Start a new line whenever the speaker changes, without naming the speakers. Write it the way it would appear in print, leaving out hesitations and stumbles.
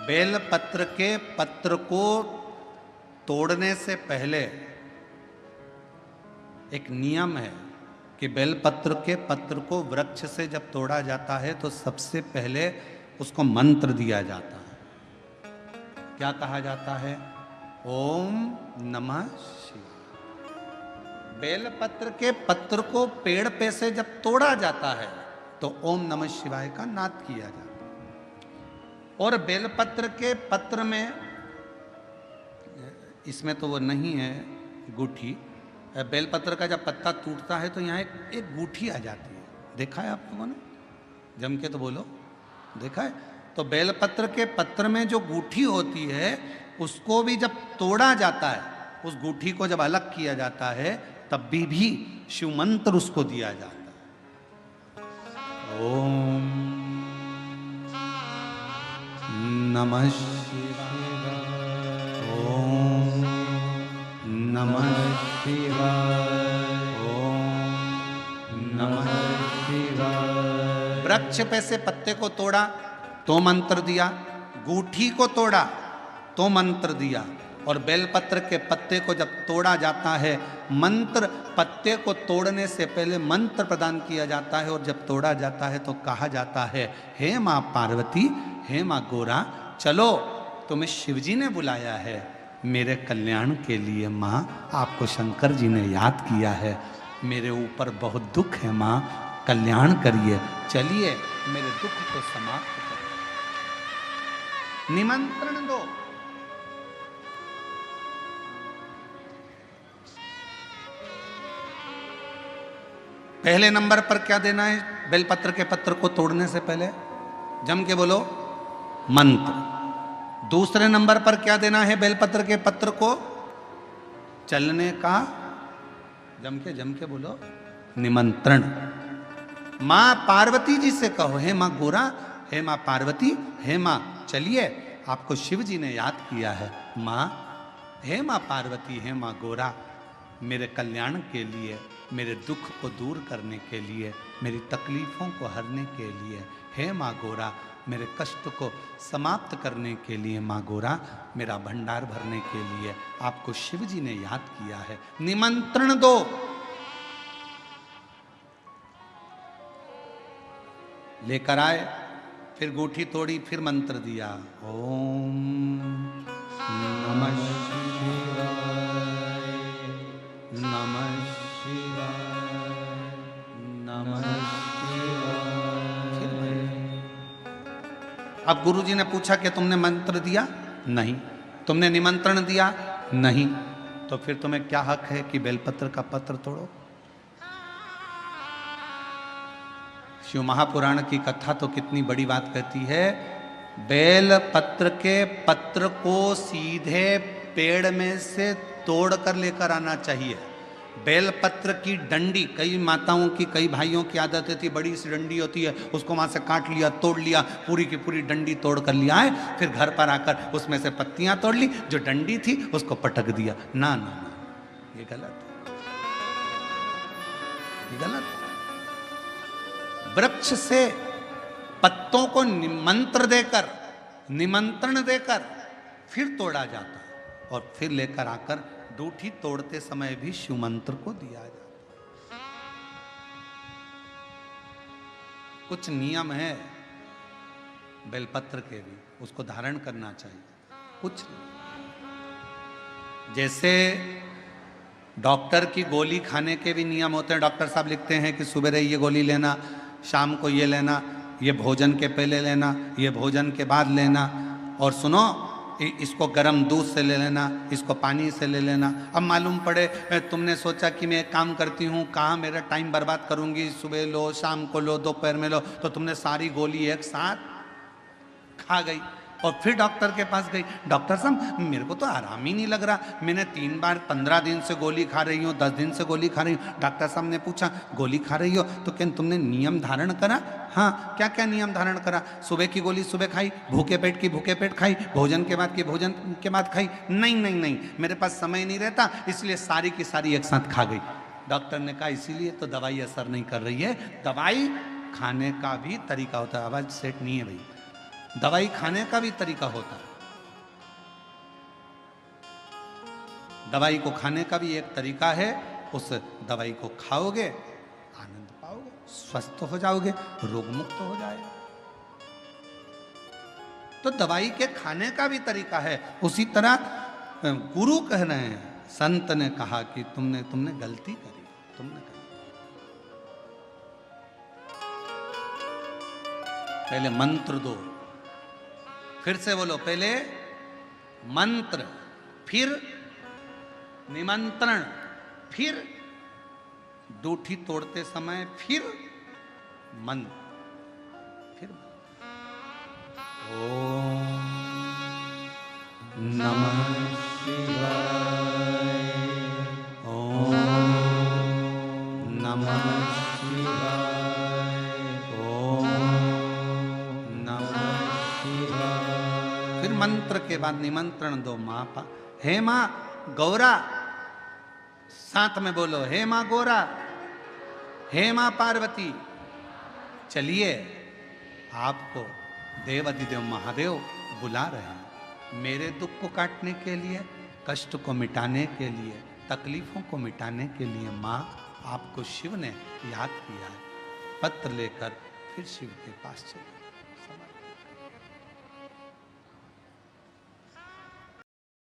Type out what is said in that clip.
Bell पत्र के पत्र को तोड़ने से पहले एक नियम है कि बेल पत्र के पत्र को वृक्ष से जब तोड़ा जाता है तो सबसे पहले उसको मंत्र दिया जाता है। क्या कहा जाता है? ओम नमः शिवाय। बेल पत्र के पत्र को पेड़ पे से जब तोड़ा जाता है तो ओम नमः शिवाय का नाद किया जाता है। और बेलपत्र के पत्र में, इसमें तो वो नहीं है गूठी, बेलपत्र का जब पत्ता टूटता है तो यहाँ एक गूठी आ जाती है। देखा है आप लोगों ने? जम के तो बोलो, देखा है? तो बेलपत्र के पत्र में जो गूठी होती है उसको भी जब तोड़ा जाता है, उस गूठी को जब अलग किया जाता है तब भी शिव मंत्र उसको दिया जाता है। ओम नमः शिवाय। ओम नमः शिवाय। ओम नमः शिवाय। वृक्ष पे से पत्ते को तोड़ा तो मंत्र दिया, गूठी को तोड़ा तो मंत्र दिया, और बेलपत्र के पत्ते को जब तोड़ा जाता है मंत्र, पत्ते को तोड़ने से पहले मंत्र प्रदान किया जाता है, और जब तोड़ा जाता है तो कहा जाता है, हे माँ पार्वती, हे माँ गोरा, चलो तुम्हें शिवजी ने बुलाया है मेरे कल्याण के लिए। माँ, आपको शंकर जी ने याद किया है, मेरे ऊपर बहुत दुख है माँ, कल्याण करिए, चलिए मेरे दुख को समाप्त करिए, निमंत्रण दो। पहले नंबर पर क्या देना है बेलपत्र के पत्र को तोड़ने से पहले? जम के बोलो, मंत्र। दूसरे नंबर पर क्या देना है बेलपत्र के पत्र को चलने का? जम के बोलो, निमंत्रण। मां पार्वती जी से कहो, हे मां गोरा, हे मां पार्वती, हे मां चलिए, आपको शिव जी ने याद किया है। मां, हे मां पार्वती, हे मां गोरा, मेरे कल्याण के लिए, मेरे दुख को दूर करने के लिए, मेरी तकलीफों को हरने के लिए, हे माँ गोरा, मेरे कष्ट को समाप्त करने के लिए, माँ गोरा, मेरा भंडार भरने के लिए आपको शिव जी ने याद किया है, निमंत्रण दो। लेकर आए, फिर गूठी तोड़ी, फिर मंत्र दिया, ओम नमः शिवाय, नमः शिवाय, नमः शिवाय। अब गुरुजी ने पूछा कि तुमने मंत्र दिया? नहीं। तुमने निमंत्रण दिया? नहीं। तो फिर तुम्हें क्या हक है कि बेलपत्र का पत्र तोड़ो? शिव महापुराण की कथा तो कितनी बड़ी बात कहती है, बेल पत्र के पत्र को सीधे पेड़ में से तोड़ कर लेकर आना चाहिए। बेलपत्र की डंडी, कई माताओं की, कई भाइयों की आदत होती है, बड़ी सी डंडी होती है, उसको वहां से काट लिया, तोड़ लिया, पूरी की पूरी डंडी तोड़ कर लिया है, फिर घर पर आकर उसमें से पत्तियां तोड़ ली, जो डंडी थी उसको पटक दिया। ना ना ना, ये गलत, ये गलत। वृक्ष से पत्तों को निमंत्रण देकर फिर तोड़ा जाता है, और फिर लेकर आकर दूठी तोड़ते समय भी शिव मंत्र को दिया जाता। कुछ नियम है बेलपत्र के भी, उसको धारण करना चाहिए। कुछ जैसे डॉक्टर की गोली खाने के भी नियम होते हैं। डॉक्टर साहब लिखते हैं कि सुबह ये गोली लेना, शाम को ये लेना, ये भोजन के पहले लेना, ये भोजन के बाद लेना, और सुनो इसको गर्म दूध से ले लेना, इसको पानी से ले लेना। अब मालूम पड़े तुमने सोचा कि मैं एक काम करती हूँ, कहाँ मेरा टाइम बर्बाद करूँगी, सुबह लो, शाम को लो, दोपहर में लो, तो तुमने सारी गोली एक साथ खा गई, और फिर डॉक्टर के पास गई, डॉक्टर साहब मेरे को तो आराम ही नहीं लग रहा, मैंने 3 बार 15 दिन से गोली खा रही हूँ, 10 दिन से गोली खा रही हूँ। डॉक्टर साहब ने पूछा गोली खा रही हो तो क्या तुमने नियम धारण करा? हाँ। क्या क्या नियम धारण करा? सुबह की गोली सुबह खाई, भूखे पेट की भूखे पेट खाई, भोजन के बाद की भोजन के बाद खाई? नहीं नहीं नहीं, मेरे पास समय नहीं रहता, इसलिए सारी की सारी एक साथ खा गई। डॉक्टर ने कहा इसीलिए तो दवाई असर नहीं कर रही है, दवाई खाने का भी तरीका होता है। आवाज सेट नहीं है भाई, दवाई खाने का भी तरीका होता है। दवाई को खाने का भी एक तरीका है। उस दवाई को खाओगे, आनंद पाओगे, स्वस्थ हो जाओगे, रोग मुक्त हो जाएगा। तो दवाई के खाने का भी तरीका है। उसी तरह गुरु कह रहे हैं, संत ने कहा कि तुमने गलती करी, तुमने करी। पहले मंत्र दो, फिर से बोलो, पहले मंत्र, फिर निमंत्रण, फिर दूठी तोड़ते समय, फिर मंत्र, फिर ओम नमः शिवाय, ओम नमः शिवाय, ओम नमः शिवाय। फिर मंत्र के बाद निमंत्रण दो। माँ पा, हे माँ गौरा, साथ में बोलो, हे माँ गौरा, हे माँ पार्वती, चलिए आपको देव अधिदेव महादेव बुला रहे हैं। मेरे दुख को काटने के लिए, कष्ट को मिटाने के लिए, तकलीफों को मिटाने के लिए माँ आपको शिव ने याद किया है। पत्र लेकर फिर शिव के पास चले।